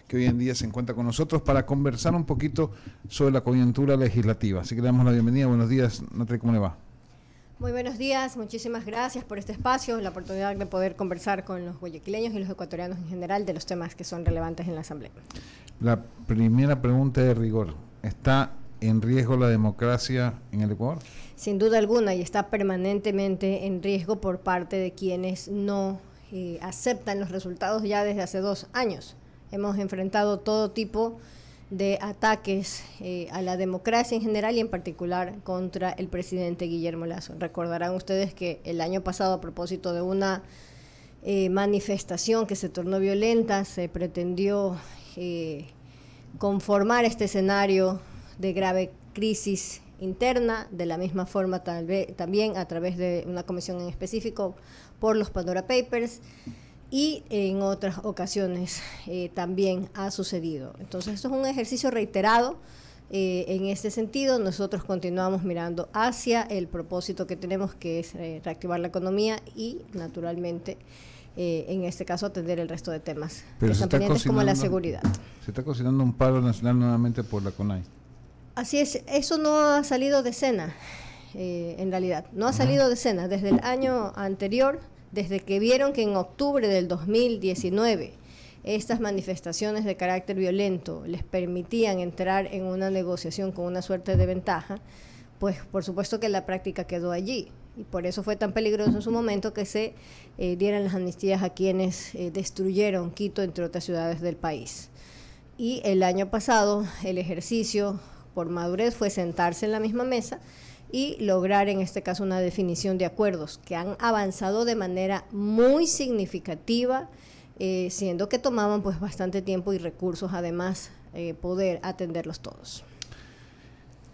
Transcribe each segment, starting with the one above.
que hoy en día se encuentra con nosotros para conversar un poquito sobre la coyuntura legislativa. Así que le damos la bienvenida. Buenos días, Natalia, ¿cómo le va? Muy buenos días, muchísimas gracias por este espacio, la oportunidad de poder conversar con los guayaquileños y los ecuatorianos en general de los temas que son relevantes en la Asamblea. La primera pregunta de rigor, ¿está en riesgo la democracia en el Ecuador? Sin duda alguna, y está permanentemente en riesgo por parte de quienes no aceptan los resultados ya desde hace 2 años. Hemos enfrentado todo tipo de ataques a la democracia en general y en particular contra el presidente Guillermo Lasso. Recordarán ustedes que el año pasado, a propósito de una manifestación que se tornó violenta, se pretendió conformar este escenario de grave crisis interna, de la misma forma también a través de una comisión en específico por los Pandora Papers, y en otras ocasiones también ha sucedido. Entonces esto es un ejercicio reiterado. En este sentido nosotros continuamos mirando hacia el propósito que tenemos, que es reactivar la economía y naturalmente en este caso atender el resto de temas que están pendientes, como la seguridad. Se está cocinando un paro nacional nuevamente por la CONAIE. Así es, eso no ha salido de escena, en realidad, no ha salido de escena desde el año anterior. Desde que vieron que en octubre del 2019 estas manifestaciones de carácter violento les permitían entrar en una negociación con una suerte de ventaja, pues por supuesto que la práctica quedó allí. Y por eso fue tan peligroso en su momento que se dieran las amnistías a quienes destruyeron Quito, entre otras ciudades del país. Y el año pasado el ejercicio por madurez fue sentarse en la misma mesa y lograr en este caso una definición de acuerdos que han avanzado de manera muy significativa, siendo que tomaban pues bastante tiempo y recursos, además poder atenderlos todos.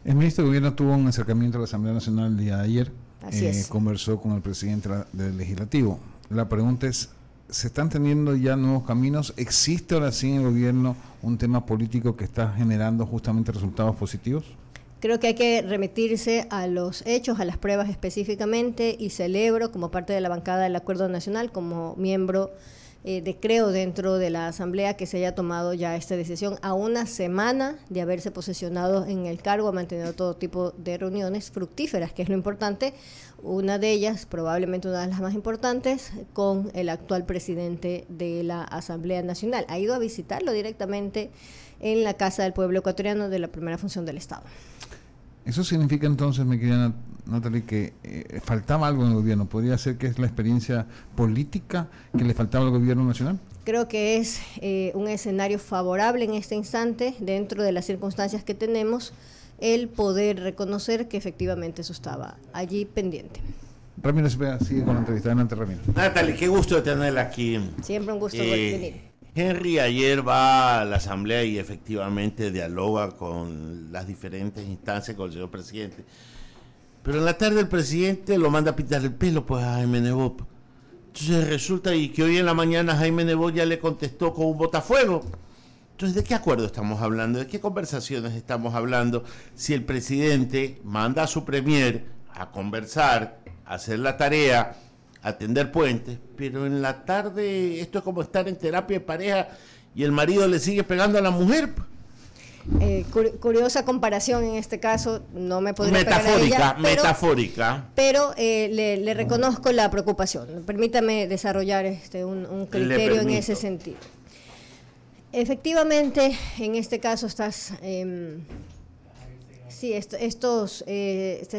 El ministro de Gobierno tuvo un acercamiento a la Asamblea Nacional el día de ayer. Así es. Conversó con el presidente del Legislativo. La pregunta es, ¿se están teniendo ya nuevos caminos? ¿Existe ahora sí en el gobierno un tema político que está generando justamente resultados positivos? Creo que hay que remitirse a los hechos, a las pruebas específicamente, y celebro como parte de la bancada del Acuerdo Nacional, como miembro creo dentro de la Asamblea, que se haya tomado ya esta decisión a una semana de haberse posesionado en el cargo. Ha mantenido todo tipo de reuniones fructíferas, que es lo importante, una de ellas, probablemente una de las más importantes, con el actual presidente de la Asamblea Nacional. Ha ido a visitarlo directamente en la Casa del Pueblo Ecuatoriano de la primera función del Estado. Eso significa entonces, mi querida Natalie, que faltaba algo en el gobierno. ¿Podría ser que es la experiencia política que le faltaba al gobierno nacional? Creo que es un escenario favorable en este instante, dentro de las circunstancias que tenemos, el poder reconocer que efectivamente eso estaba allí pendiente. Ramiro Cepeda sigue con la entrevista. Adelante, Ramiro. Natalie, qué gusto de tenerla aquí. Siempre un gusto venir. Henry ayer va a la Asamblea y efectivamente dialoga con las diferentes instancias, con el señor presidente. Pero en la tarde el presidente lo manda a pintar el pelo pues a Jaime Nebot. Entonces resulta y que hoy en la mañana Jaime Nebot ya le contestó con un botafuego. Entonces, ¿de qué acuerdo estamos hablando? ¿De qué conversaciones estamos hablando? Si el presidente manda a su premier a conversar, a hacer la tarea, atender puentes, pero en la tarde esto es como estar en terapia de pareja y el marido le sigue pegando a la mujer. Curiosa comparación en este caso, no me podría pegar a ella, pero le reconozco la preocupación. Permítame desarrollar un criterio en ese sentido. Efectivamente, en este caso estas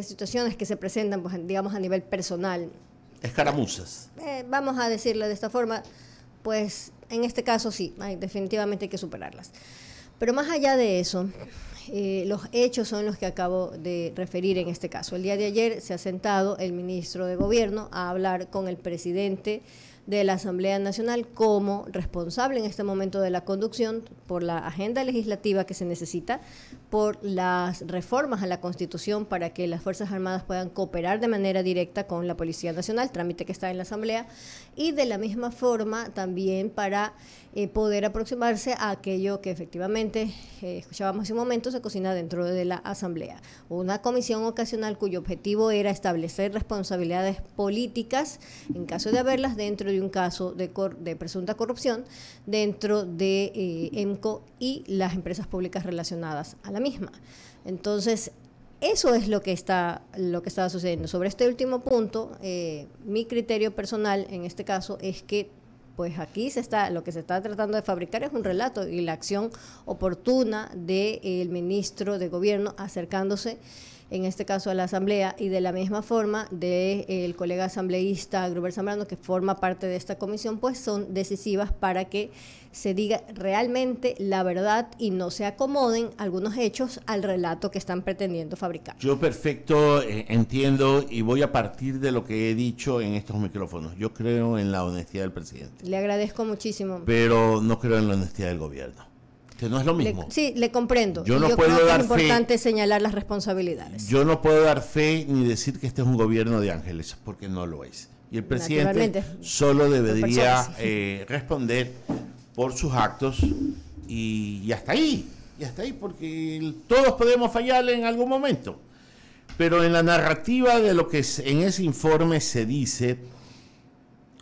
situaciones que se presentan, pues, digamos, a nivel personal, escaramuzas. Vamos a decirlo de esta forma, pues en este caso sí, definitivamente hay que superarlas. Pero más allá de eso, los hechos son los que acabo de referir en este caso. El día de ayer se ha sentado el ministro de Gobierno a hablar con el presidente de la Asamblea Nacional como responsable en este momento de la conducción por la agenda legislativa que se necesita, por las reformas a la Constitución para que las Fuerzas Armadas puedan cooperar de manera directa con la Policía Nacional, trámite que está en la Asamblea, y de la misma forma también para poder aproximarse a aquello que efectivamente, escuchábamos hace un momento, se cocina dentro de la Asamblea. Una comisión ocasional cuyo objetivo era establecer responsabilidades políticas, en caso de haberlas, dentro de de un caso de presunta corrupción dentro de EMCO y las empresas públicas relacionadas a la misma. Entonces, eso es lo que estaba sucediendo. Sobre este último punto, mi criterio personal en este caso es que pues aquí lo que se está tratando de fabricar es un relato y la acción oportuna del ministro de Gobierno acercándose, en este caso a la Asamblea, y de la misma forma del colega asambleísta Gruber Zambrano, que forma parte de esta comisión, pues son decisivas para que se diga realmente la verdad y no se acomoden algunos hechos al relato que están pretendiendo fabricar. Yo perfecto entiendo y voy a partir de lo que he dicho en estos micrófonos. Yo creo en la honestidad del presidente. Le agradezco muchísimo. Pero no creo en la honestidad del gobierno. Que no es lo mismo. Sí, le comprendo. Yo creo puedo que dar es importante señalar las responsabilidades. Yo no puedo dar fe ni decir que este es un gobierno de ángeles, porque no lo es. Y el presidente solo debería responder por sus actos y hasta ahí. Y hasta ahí, porque todos podemos fallarle en algún momento. Pero en la narrativa de lo que en ese informe se dice,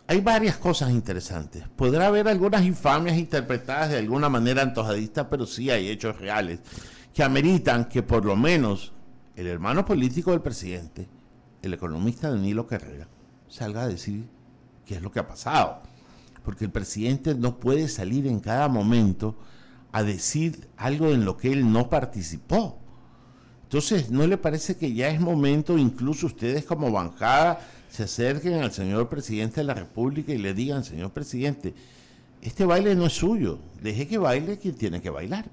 hay varias cosas interesantes. Podrá haber algunas infamias interpretadas de alguna manera antojadista, pero sí hay hechos reales que ameritan que por lo menos el hermano político del presidente, el economista Danilo Carrera, salga a decir qué es lo que ha pasado. Porque el presidente no puede salir en cada momento a decir algo en lo que él no participó. Entonces, ¿no le parece que ya es momento, incluso ustedes como bancada, se acerquen al señor presidente de la República y le digan, señor presidente, este baile no es suyo, deje que baile quien tiene que bailar?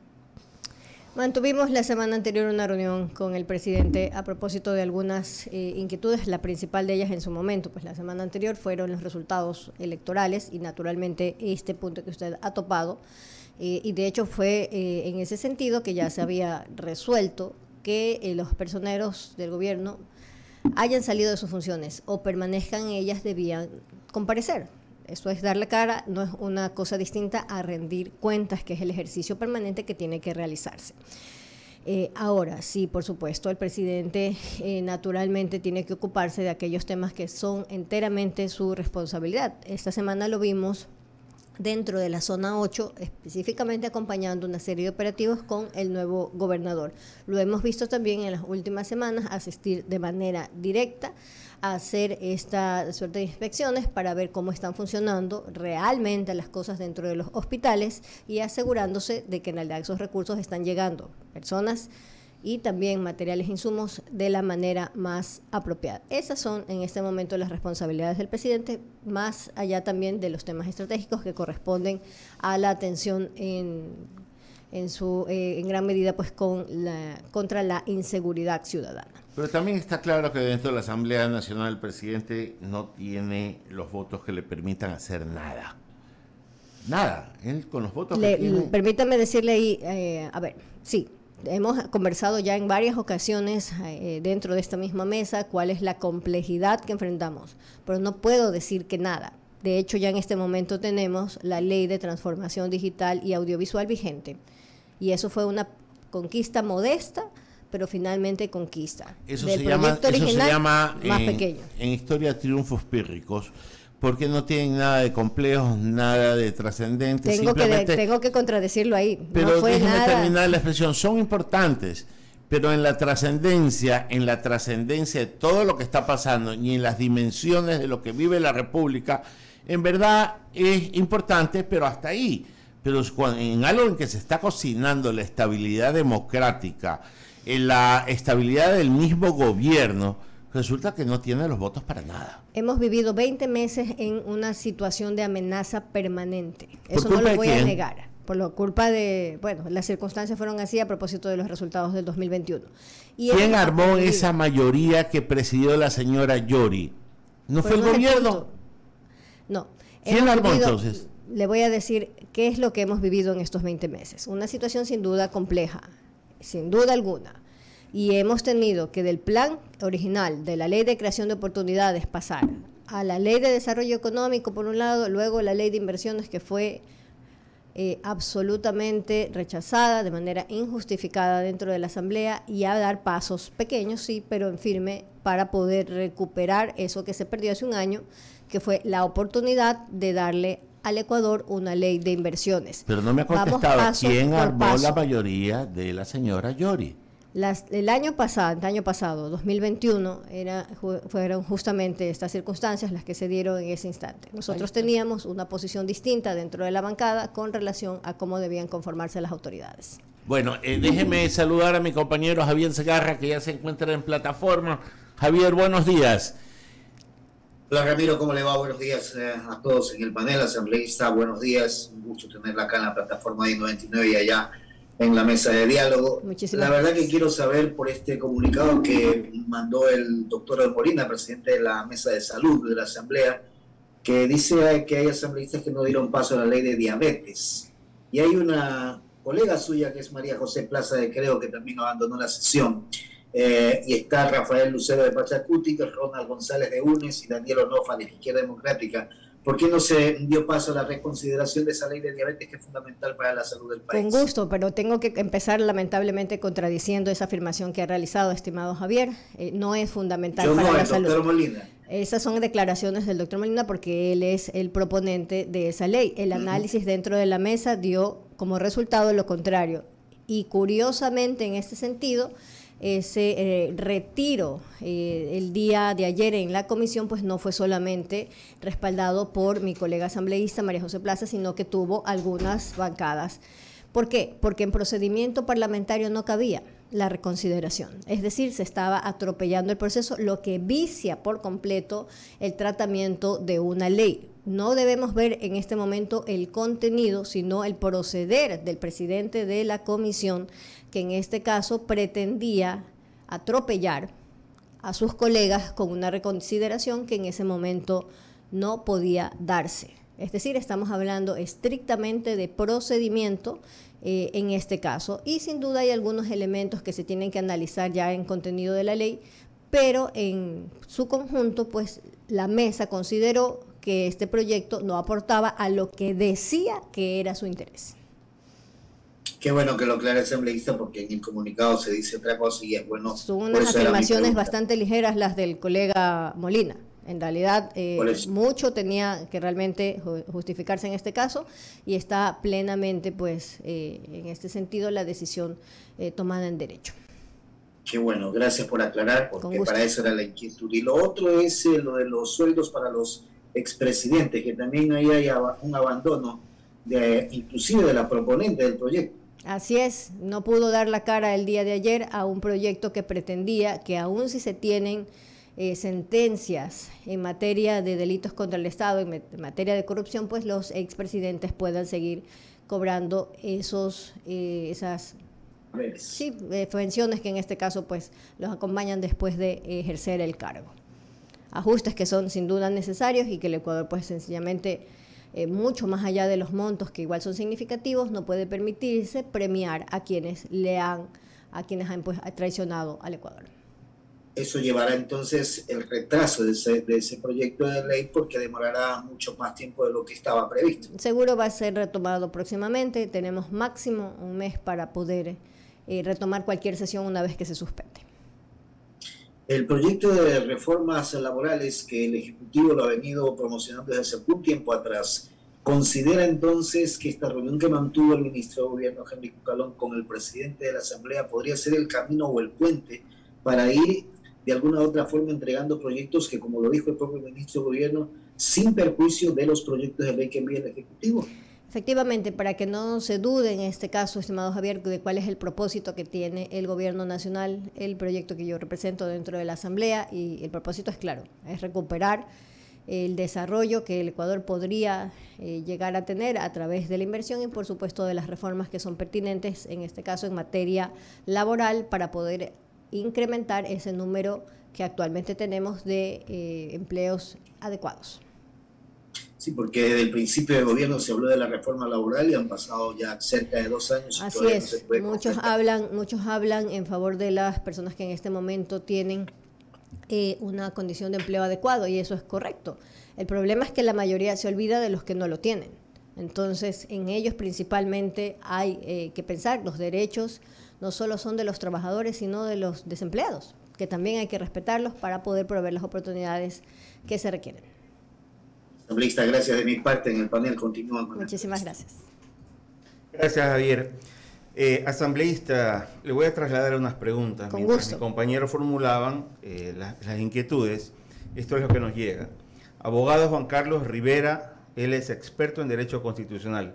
Mantuvimos la semana anterior una reunión con el presidente a propósito de algunas inquietudes, la principal de ellas en su momento, pues la semana anterior fueron los resultados electorales y naturalmente este punto que usted ha topado, y de hecho fue en ese sentido que ya se había resuelto que los personeros del gobierno hayan salido de sus funciones o permanezcan en ellas, debían comparecer. Eso es darle cara, no es una cosa distinta a rendir cuentas, que es el ejercicio permanente que tiene que realizarse. Ahora, sí, por supuesto, el presidente naturalmente tiene que ocuparse de aquellos temas que son enteramente su responsabilidad. Esta semana lo vimos dentro de la zona 8, específicamente acompañando una serie de operativos con el nuevo gobernador. Lo hemos visto también en las últimas semanas asistir de manera directa a hacer esta suerte de inspecciones para ver cómo están funcionando realmente las cosas dentro de los hospitales y asegurándose de que en realidad esos recursos están llegando personas y también materiales e insumos de la manera más apropiada. Esas son en este momento las responsabilidades del presidente, más allá también de los temas estratégicos que corresponden a la atención en gran medida pues contra la inseguridad ciudadana. Pero también está claro que dentro de la Asamblea Nacional el presidente no tiene los votos que le permitan hacer nada. Nada. Él con los votos que tiene... Permítame decirle ahí, a ver, sí, hemos conversado ya en varias ocasiones dentro de esta misma mesa cuál es la complejidad que enfrentamos, pero no puedo decir que nada. De hecho, ya en este momento tenemos la Ley de Transformación Digital y Audiovisual vigente, y eso fue una conquista modesta, pero finalmente conquista. Eso se llama más pequeño. En historia triunfos pírricos, porque no tienen nada de complejos, nada de trascendente. Tengo que contradecirlo ahí. Pero no fue déjeme nada. terminar la expresión. Son importantes, pero en la trascendencia de todo lo que está pasando y en las dimensiones de lo que vive la República, en verdad es importante, pero hasta ahí. Pero en algo en que se está cocinando la estabilidad democrática, en la estabilidad del mismo gobierno, resulta que no tiene los votos para nada. Hemos vivido 20 meses en una situación de amenaza permanente. Eso no lo voy a negar. Por la culpa de, bueno, las circunstancias fueron así a propósito de los resultados del 2021. ¿Quién armó esa mayoría que presidió la señora Yori? ¿No fue el gobierno? No. ¿Quién la armó entonces? Le voy a decir qué es lo que hemos vivido en estos 20 meses. Una situación sin duda compleja, sin duda alguna. Y hemos tenido que del plan original de la Ley de Creación de Oportunidades pasar a la Ley de Desarrollo Económico, por un lado, luego la Ley de Inversiones, que fue absolutamente rechazada de manera injustificada dentro de la Asamblea, y a dar pasos pequeños, sí, pero en firme, para poder recuperar eso que se perdió hace un año, que fue la oportunidad de darle al Ecuador una ley de inversiones. Pero no me ha contestado quién armó la mayoría de la señora Yori. El año pasado, 2021, fueron justamente estas circunstancias las que se dieron en ese instante. Nosotros teníamos una posición distinta dentro de la bancada con relación a cómo debían conformarse las autoridades. Bueno, déjeme saludar a mi compañero Javier Segarra, que ya se encuentra en plataforma. Javier, buenos días. Hola Ramiro, ¿cómo le va? Buenos días a todos en el panel, asambleísta, buenos días. Un gusto tenerla acá en la plataforma de 99 y allá en la mesa de diálogo. Muchísimas la verdad gracias. que quiero saber por este comunicado que mandó el doctor Molina, presidente de la mesa de salud de la asamblea, que dice que hay asambleístas que no dieron paso a la ley de diabetes. Y hay una colega suya que es María José Plaza de Creo, que también abandonó la sesión. Y está Rafael Lucero de Pachacuti, Ronald González de UNES y Daniel Onofa de la Izquierda Democrática. ¿Por qué no se dio paso a la reconsideración de esa ley de diabetes que es fundamental para la salud del país? Con gusto, pero tengo que empezar lamentablemente contradiciendo esa afirmación que ha realizado, estimado Javier. No es fundamental Yo para no, la el salud. doctor Molina. Esas son declaraciones del doctor Molina porque él es el proponente de esa ley. El análisis dentro de la mesa dio como resultado lo contrario. Y curiosamente, en este sentido, ese retiro el día de ayer en la comisión pues no fue solamente respaldado por mi colega asambleísta María José Plaza, sino que tuvo algunas bancadas. ¿Por qué? Porque en procedimiento parlamentario no cabía la reconsideración, es decir, se estaba atropellando el proceso, lo que vicia por completo el tratamiento de una ley. No debemos ver en este momento el contenido, sino el proceder del presidente de la comisión, que en este caso pretendía atropellar a sus colegas con una reconsideración que en ese momento no podía darse. Es decir, estamos hablando estrictamente de procedimiento en este caso, y sin duda hay algunos elementos que se tienen que analizar ya en contenido de la ley, pero en su conjunto, pues la mesa consideró que este proyecto no aportaba a lo que decía que era su interés. Qué bueno que lo aclare el asambleísta, porque en el comunicado se dice otra cosa y es bueno. Son unas afirmaciones bastante ligeras las del colega Molina. En realidad, mucho tenía que realmente justificarse en este caso y está plenamente, pues, en este sentido, la decisión tomada en derecho. Qué bueno, gracias por aclarar, porque para eso era la inquietud. Y lo otro es lo de los sueldos para los expresidentes, que también ahí hay un abandono, inclusive de la proponente del proyecto. Así es, no pudo dar la cara el día de ayer a un proyecto que pretendía que aún si se tienen sentencias en materia de delitos contra el Estado, en materia de corrupción, pues los expresidentes puedan seguir cobrando esas pensiones que en este caso pues los acompañan después de ejercer el cargo. Ajustes que son sin duda necesarios y que el Ecuador pues sencillamente mucho más allá de los montos que igual son significativos, no puede permitirse premiar a quienes han pues, traicionado al Ecuador. Eso llevará entonces el retraso de ese proyecto de ley, porque demorará mucho más tiempo de lo que estaba previsto. Seguro va a ser retomado próximamente. Tenemos máximo un mes para poder retomar cualquier sesión una vez que se suspende. El proyecto de reformas laborales que el Ejecutivo lo ha venido promocionando desde hace algún tiempo atrás, ¿considera entonces que esta reunión que mantuvo el ministro de Gobierno, Henry Cucalón, con el presidente de la Asamblea podría ser el camino o el puente para ir de alguna u otra forma entregando proyectos que, como lo dijo el propio ministro de Gobierno, sin perjuicio de los proyectos de ley que envía el Ejecutivo? Efectivamente, para que no se dude en este caso, estimado Javier, de cuál es el propósito que tiene el Gobierno Nacional, el proyecto que yo represento dentro de la Asamblea, y el propósito es claro, es recuperar el desarrollo que el Ecuador podría llegar a tener a través de la inversión y, por supuesto, de las reformas que son pertinentes, en este caso en materia laboral, para poder incrementar ese número que actualmente tenemos de empleos adecuados. Sí, porque desde el principio del gobierno se habló de la reforma laboral y han pasado ya cerca de 2 años. Así es, muchos hablan en favor de las personas que en este momento tienen una condición de empleo adecuado, y eso es correcto. El problema es que la mayoría se olvida de los que no lo tienen. Entonces, en ellos principalmente hay que pensar, los derechos no solo son de los trabajadores, sino de los desempleados, que también hay que respetarlos para poder proveer las oportunidades que se requieren. asambleísta. Gracias de mi parte. En el panel continúan con Muchísimas gracias. Gracias, Javier. Asambleísta, le voy a trasladar unas preguntas. Con mientras gusto. mis compañeros formulaban las inquietudes. Esto es lo que nos llega. Abogado Juan Carlos Rivera, él es experto en Derecho Constitucional.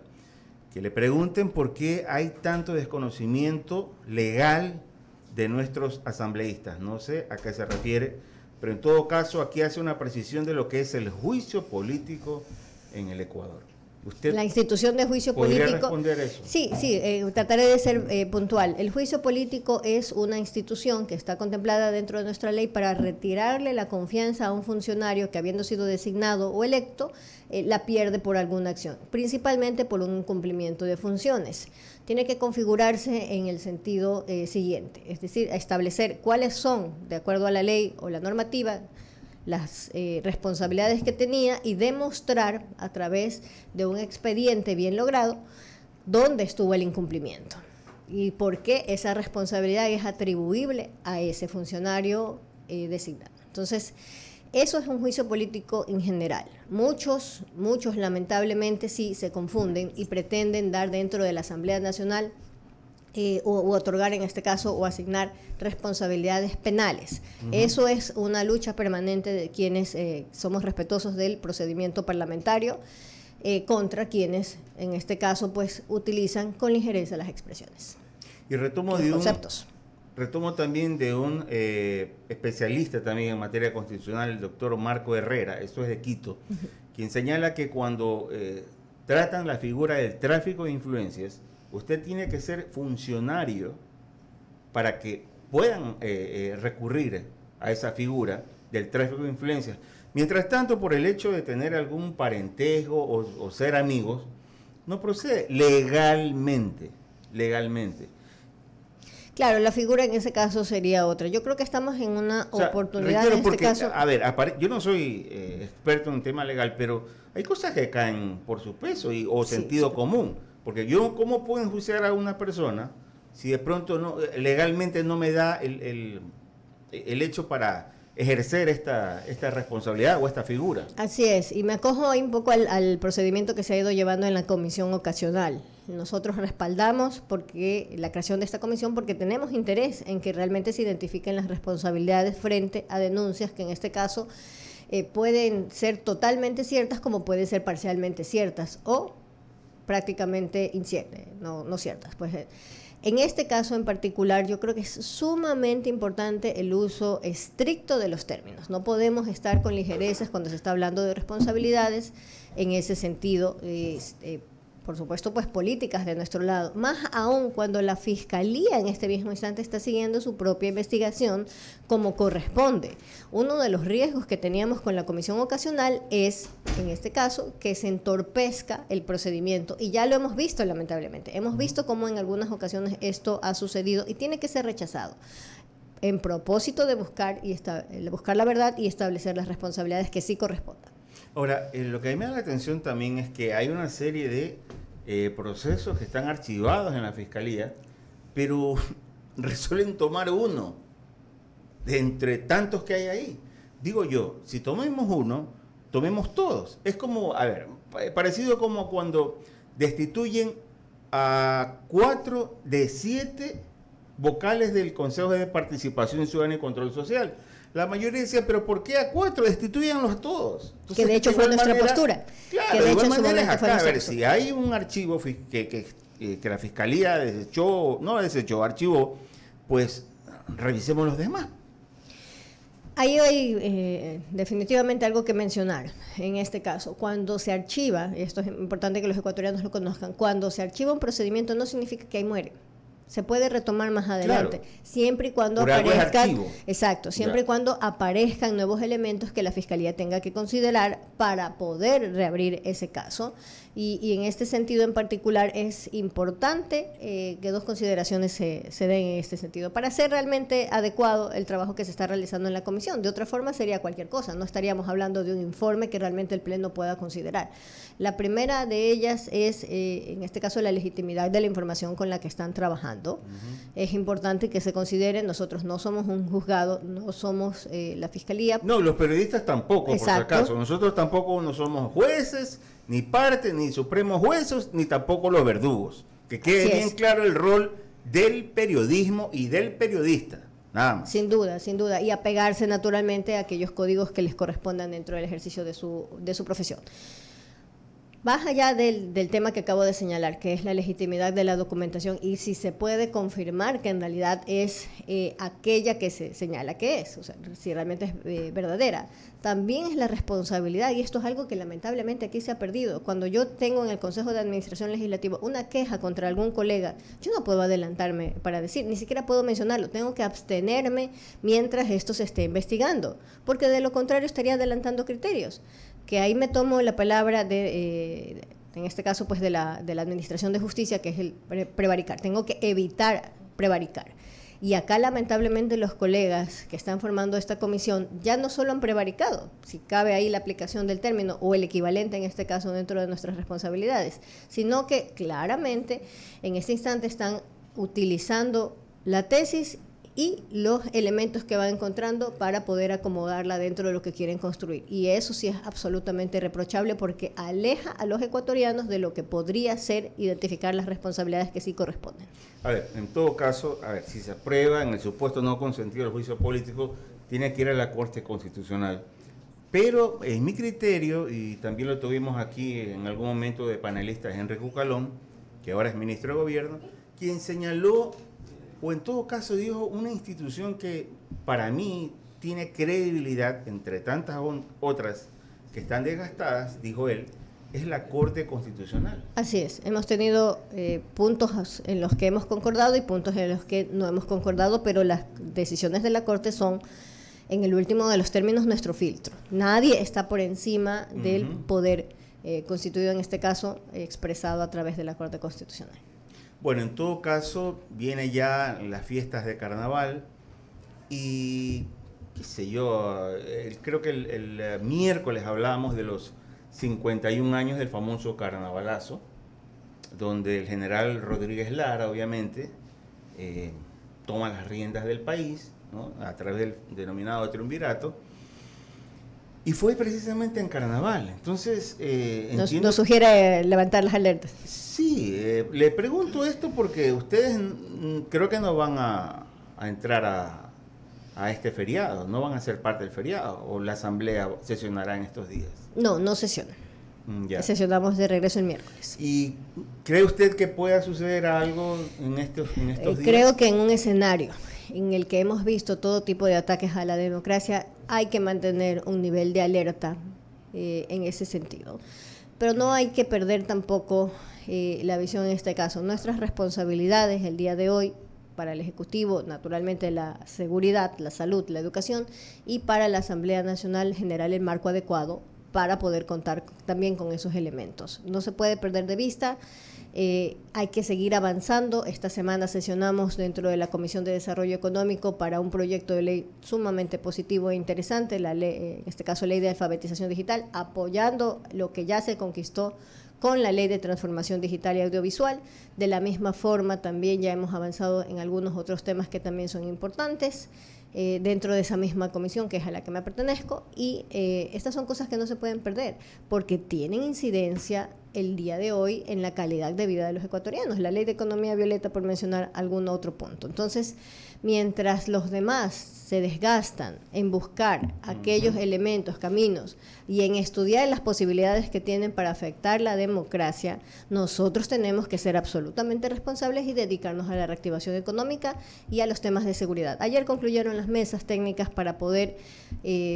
Que le pregunten por qué hay tanto desconocimiento legal de nuestros asambleístas. No sé a qué se refiere, pero en todo caso aquí hace una precisión de lo que es el juicio político en el Ecuador. ¿Usted La institución de juicio podría político. responder eso? Sí, trataré de ser puntual. El juicio político es una institución que está contemplada dentro de nuestra ley para retirarle la confianza a un funcionario que, habiendo sido designado o electo, la pierde por alguna acción, principalmente por un incumplimiento de funciones. Tiene que configurarse en el sentido siguiente, es decir, establecer cuáles son, de acuerdo a la ley o la normativa, las responsabilidades que tenía y demostrar a través de un expediente bien logrado dónde estuvo el incumplimiento y por qué esa responsabilidad es atribuible a ese funcionario designado. Entonces, eso es un juicio político en general. Muchos lamentablemente sí se confunden y pretenden dar dentro de la Asamblea Nacional u otorgar en este caso o asignar responsabilidades penales. Eso es una lucha permanente de quienes somos respetuosos del procedimiento parlamentario contra quienes en este caso pues utilizan con ligereza las expresiones. Y retomo también de un especialista también en materia constitucional, el doctor Marco Herrera, esto es de Quito, quien señala que cuando tratan la figura del tráfico de influencias, usted tiene que ser funcionario para que puedan recurrir a esa figura del tráfico de influencias. Mientras tanto, por el hecho de tener algún parentesco o ser amigos, no procede legalmente. Claro, la figura en ese caso sería otra. Yo creo que estamos en una oportunidad en este caso. A ver, yo no soy experto en tema legal, pero hay cosas que caen por su peso o sentido común. Porque ¿cómo puedo enjuiciar a una persona si de pronto legalmente no me da el hecho para ejercer esta responsabilidad o esta figura? Así es, y me acojo ahí un poco al procedimiento que se ha ido llevando en la comisión ocasional. Nosotros respaldamos la creación de esta comisión porque tenemos interés en que realmente se identifiquen las responsabilidades frente a denuncias que en este caso pueden ser totalmente ciertas como pueden ser parcialmente ciertas o prácticamente inciertas, no ciertas. Pues en este caso en particular yo creo que es sumamente importante el uso estricto de los términos. No podemos estar con ligerezas cuando se está hablando de responsabilidades en ese sentido, por supuesto, pues políticas de nuestro lado, más aún cuando la Fiscalía en este mismo instante está siguiendo su propia investigación como corresponde. Uno de los riesgos que teníamos con la comisión ocasional es, en este caso, que se entorpezca el procedimiento, y ya lo hemos visto lamentablemente. Hemos visto cómo en algunas ocasiones esto ha sucedido y tiene que ser rechazado en propósito de buscar la verdad y establecer las responsabilidades que sí correspondan. Ahora, lo que a mí me da la atención también es que hay una serie de procesos que están archivados en la Fiscalía, pero resuelven tomar uno de entre tantos que hay ahí. Digo yo, si tomemos uno, tomemos todos. Es como, a ver, parecido como cuando destituyen a 4 de 7 vocales del Consejo de Participación Ciudadana y Control Social. La mayoría decía, pero ¿por qué a 4? Destituyanlos a todos. Entonces, que de hecho fue nuestra postura. Claro, que de hecho en su momento fue a ver, si hay un archivo que la Fiscalía archivó, pues revisemos los demás. Ahí hay definitivamente algo que mencionar en este caso. Cuando se archiva, y esto es importante que los ecuatorianos lo conozcan, cuando se archiva un procedimiento no significa que ahí muere. Se puede retomar más adelante, claro, siempre y cuando aparezcan, siempre y cuando aparezcan nuevos elementos que la Fiscalía tenga que considerar para poder reabrir ese caso. Y en este sentido en particular es importante que dos consideraciones se den en este sentido para hacer realmente adecuado el trabajo que se está realizando en la comisión. De otra forma sería cualquier cosa, no estaríamos hablando de un informe que realmente el Pleno pueda considerar. La primera de ellas es, en este caso, la legitimidad de la información con la que están trabajando. trabajando. Es importante que se considere, nosotros no somos un juzgado, no somos la fiscalía. No, los periodistas tampoco, Exacto. por si acaso. Nosotros tampoco no somos jueces, ni parte, ni supremos jueces, ni tampoco los verdugos. Que quede Así bien es. claro el rol del periodismo y del periodista. Nada más. Sin duda, sin duda. Y apegarse naturalmente a aquellos códigos que les correspondan dentro del ejercicio de su profesión. Más allá del tema que acabo de señalar, que es la legitimidad de la documentación y si se puede confirmar que en realidad es aquella que se señala que es, o sea, si realmente es verdadera, también es la responsabilidad, y esto es algo que lamentablemente aquí se ha perdido. Cuando yo tengo en el Consejo de Administración Legislativo una queja contra algún colega, yo no puedo adelantarme para decir, ni siquiera puedo mencionarlo, tengo que abstenerme mientras esto se esté investigando, porque de lo contrario estaría adelantando criterios. Que ahí me tomo la palabra en este caso pues de la Administración de Justicia, que es el prevaricar. Tengo que evitar prevaricar. Y acá lamentablemente los colegas que están formando esta comisión ya no solo han prevaricado, si cabe ahí la aplicación del término o el equivalente en este caso dentro de nuestras responsabilidades, sino que claramente en este instante están utilizando la tesis y los elementos que van encontrando para poder acomodarla dentro de lo que quieren construir. Y eso sí es absolutamente reprochable porque aleja a los ecuatorianos de lo que podría ser identificar las responsabilidades que sí corresponden. A ver, en todo caso, a ver, si se aprueba en el supuesto no consentido del juicio político, tiene que ir a la Corte Constitucional. Pero en mi criterio, y también lo tuvimos aquí en algún momento de panelista, Henry Cucalón, que ahora es ministro de Gobierno, quien señaló, o en todo caso dijo, una institución que para mí tiene credibilidad entre tantas otras que están desgastadas, dijo él, es la Corte Constitucional. Así es, hemos tenido puntos en los que hemos concordado y puntos en los que no hemos concordado, pero las decisiones de la Corte son, en el último de los términos, nuestro filtro. Nadie está por encima del poder constituido, en este caso, expresado a través de la Corte Constitucional. Bueno, en todo caso, viene ya las fiestas de carnaval y, qué sé yo, creo que el miércoles hablábamos de los 51 años del famoso carnavalazo, donde el general Rodríguez Lara, obviamente, toma las riendas del país, ¿no?, a través del denominado triunvirato, y fue precisamente en carnaval. Entonces, nos sugiere levantar las alertas. Sí, le pregunto esto porque ustedes creo que no van a entrar a este feriado, no van a ser parte del feriado, o la asamblea sesionará en estos días. No sesiona. Ya. Sesionamos de regreso el miércoles. ¿Y cree usted que pueda suceder algo en estos días? Creo que en un escenario en el que hemos visto todo tipo de ataques a la democracia, hay que mantener un nivel de alerta en ese sentido. Pero no hay que perder tampoco la visión en este caso. Nuestras responsabilidades el día de hoy para el Ejecutivo, naturalmente la seguridad, la salud, la educación, y para la Asamblea Nacional generar el marco adecuado para poder contar también con esos elementos. No se puede perder de vista. Hay que seguir avanzando. Esta semana sesionamos dentro de la Comisión de Desarrollo Económico para un proyecto de ley sumamente positivo e interesante, la ley, en este caso Ley de Alfabetización Digital, apoyando lo que ya se conquistó con la Ley de Transformación Digital y Audiovisual. De la misma forma, también ya hemos avanzado en algunos otros temas que también son importantes dentro de esa misma comisión, que es a la que me pertenezco, y estas son cosas que no se pueden perder, porque tienen incidencia el día de hoy en la calidad de vida de los ecuatorianos. La Ley de Economía Violeta, por mencionar algún otro punto. Entonces, mientras los demás se desgastan en buscar aquellos elementos, caminos, y en estudiar las posibilidades que tienen para afectar la democracia, nosotros tenemos que ser absolutamente responsables y dedicarnos a la reactivación económica y a los temas de seguridad. Ayer concluyeron las mesas técnicas para poder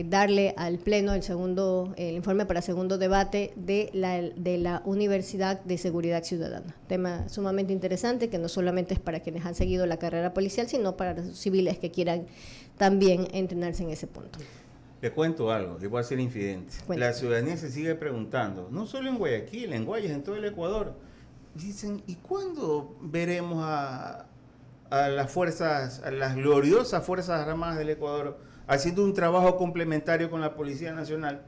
darle al Pleno el informe para segundo debate de la Universidad de Seguridad Ciudadana. Tema sumamente interesante que no solamente es para quienes han seguido la carrera policial, sino para los civiles que quieran también entrenarse en ese punto. Le cuento algo, le voy a ser infidente. Cuéntame. La ciudadanía se sigue preguntando, no solo en Guayaquil, en Guayas, en todo el Ecuador. Dicen, ¿y cuándo veremos a las gloriosas Fuerzas Armadas del Ecuador haciendo un trabajo complementario con la Policía Nacional?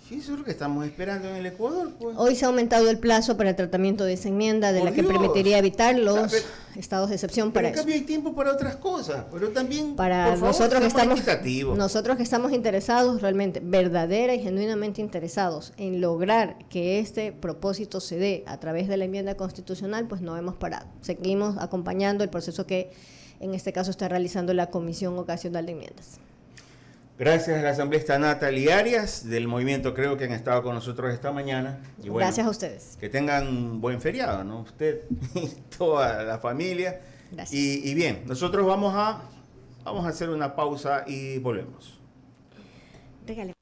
Sí, eso es lo que estamos esperando en el Ecuador, pues. Hoy se ha aumentado el plazo para el tratamiento de esa enmienda, de Por la que Dios. permitiría evitar los O sea, estados de excepción Pero para en eso. cambio hay tiempo para otras cosas, pero también, Para por favor, nosotros que seamos equitativos. nosotros que estamos interesados, realmente, verdadera y genuinamente interesados en lograr que este propósito se dé a través de la enmienda constitucional, pues no hemos parado. Seguimos acompañando el proceso que en este caso está realizando la Comisión Ocasional de Enmiendas. Gracias a la asambleísta Natalie Arias del movimiento Creo que han estado con nosotros esta mañana. Y bueno, Gracias a ustedes. que tengan un buen feriado, ¿no? Usted y toda la familia. Gracias. Y bien, nosotros vamos a hacer una pausa y volvemos. Regale.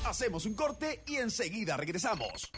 Hacemos un corte y enseguida regresamos.